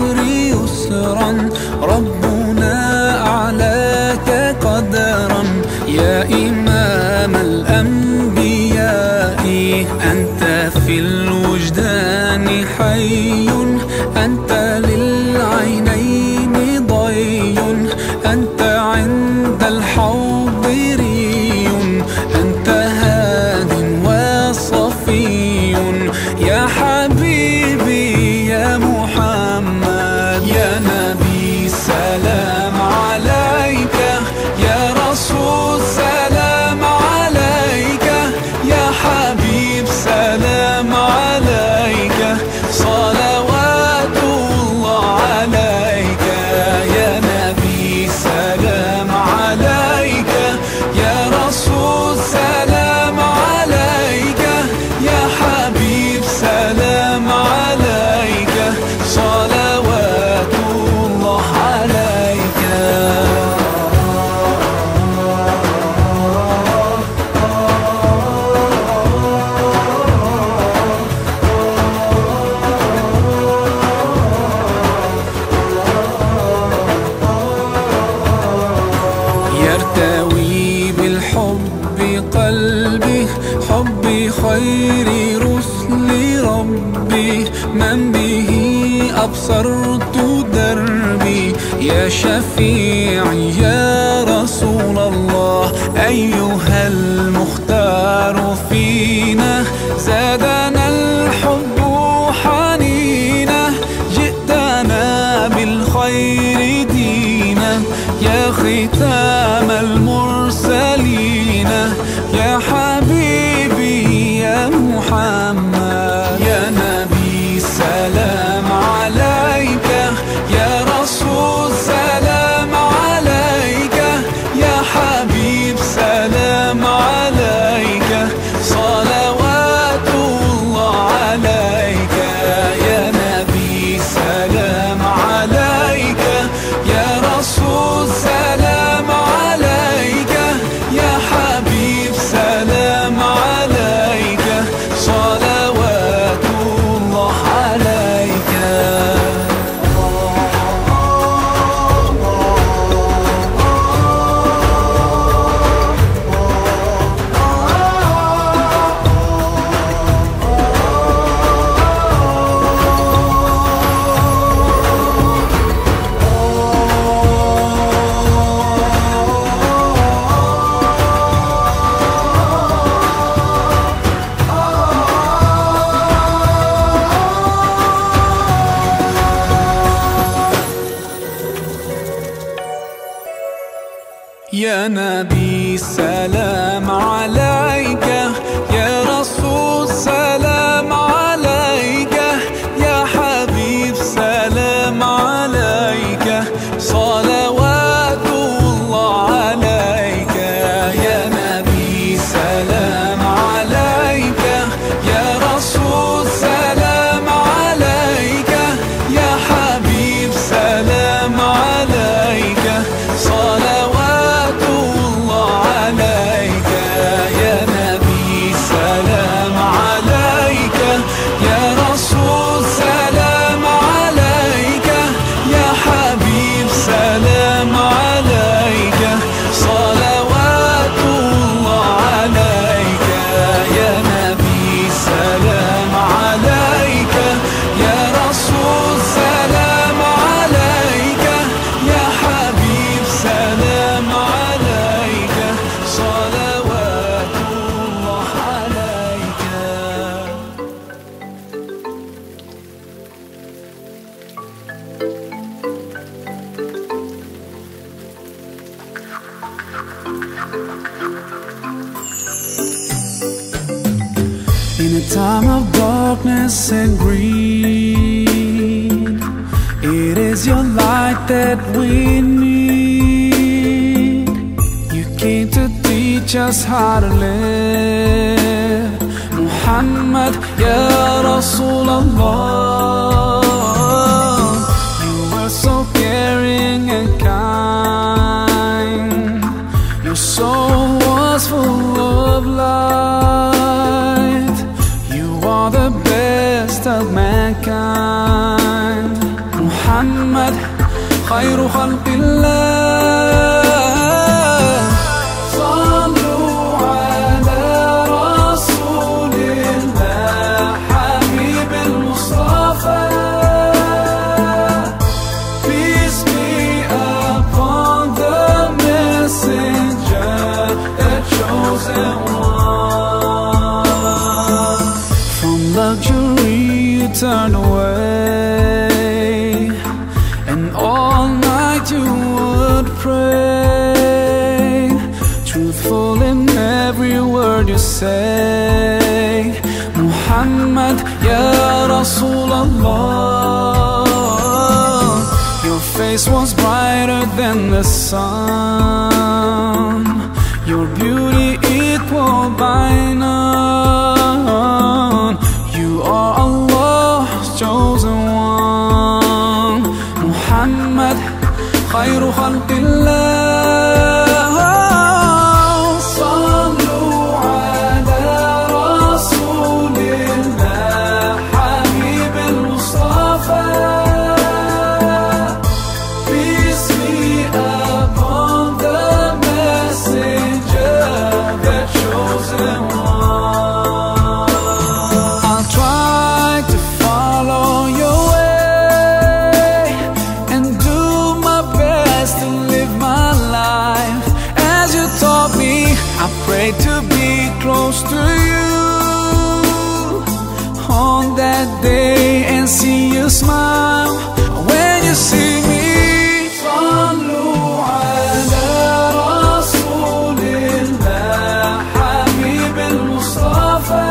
العسر يسرا، ربنا أعلاك قدرا. يا إمام الأنبياء أنت في الوجدان حي، أنت للعينين ضي، أنت عند الحوض ري، أنت هاد وصفي. يا حبيبي يا محمد، يا نبي سلام عليك، يا رسول سلام عليك، يا حبيب سلام عليك، صلوات الله عليك. يا نبي سلام عليك، يا رسول سلام عليك، يا حبيب سلام عليك، صلوات الله عليك. يرتوي بالحب قلبي، حبي خير رسل ربي، من به أبصرت دربي. يا شفيعي يا رسول الله، أيها المختار فينا، زادنا الحب حنينا، جئتنا بالخير دينا، يا ختام المرسلين، يا حبيبي يا محمد. يا نبي سلام عليك، يا رسول سلام عليك، يا حبيب سلام عليك، صلوات الله عليك. يا نبي سلام عليك، يا رسول سلام عليك، يا حبيب سلام عليك، صلوات الله عليك. يا نبي سلام عليك، يا رسول سلام عليك، يا حبيب سلام عليك، صلوات الله عليك. يا نبي سلام عليك، يا رسول سلام عليك، يا حبيب سلام عليك، صلوات الله عليك. يا نبي سلام عليك، يا رسول سلام عليك، يا حبيب سلام عليك، صلوات الله عليك. يا نبي سلام عليك، يا رسول سلام عليك، يا حبيب سلام عليك، صلوات الله عليك. In a time of darkness and greed, it is your light that we need. You came to teach us how to live, Muhammad ya Rasulullah. You were so caring and kind, your soul was full of light. You are the best of mankind, Muhammad خير خلق الله. صلوا على رسول الله حبيب المصطفى. Peace be upon the messenger, the chosen one. From luxury you turn away, and all night you would pray, truthful in every word you say. Muhammad ya Rasulallah, your face was brighter than the sun, your beauty equal by none. You are Allah's chosen one, Muhammad خير خلق الله. صلوا على رسول الله حبيب المصطفى. Peace be upon the messenger, the chosen one. I'll try to follow your way and do my best to live my life as you taught me. I pray to be close to you on that day and see you smile when you see me. صلوا على رسول الله حبيب المصطفى.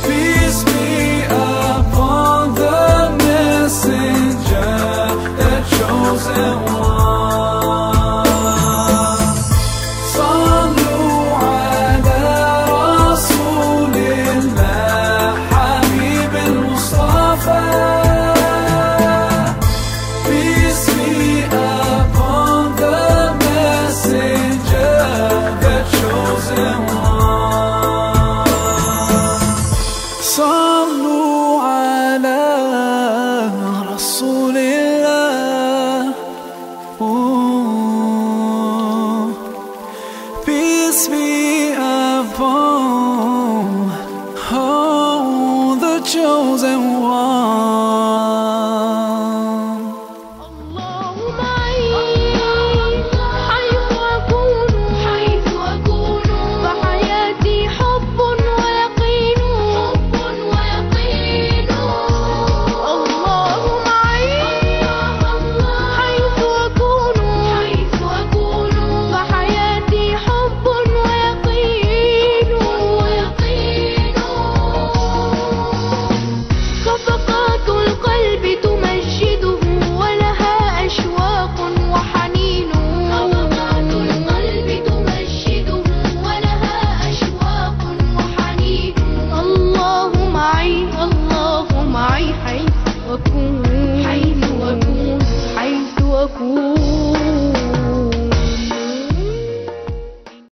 Peace be upon the messenger, the chosen one. صلوا على رسول الله حبيب المصطفى. Peace be upon the messenger, the chosen one. صلوا على رسول الله. Oh, peace be upon the chosen one. الله معي حيث أكون فحياتي حب ويقين الله معي حيث أكون فحياتي حب ويقين صفقات القلب تمجده ولها أشواق وحنين صفقات القلب تمجده ولها أشواق وحنين. الله معي حيث أكون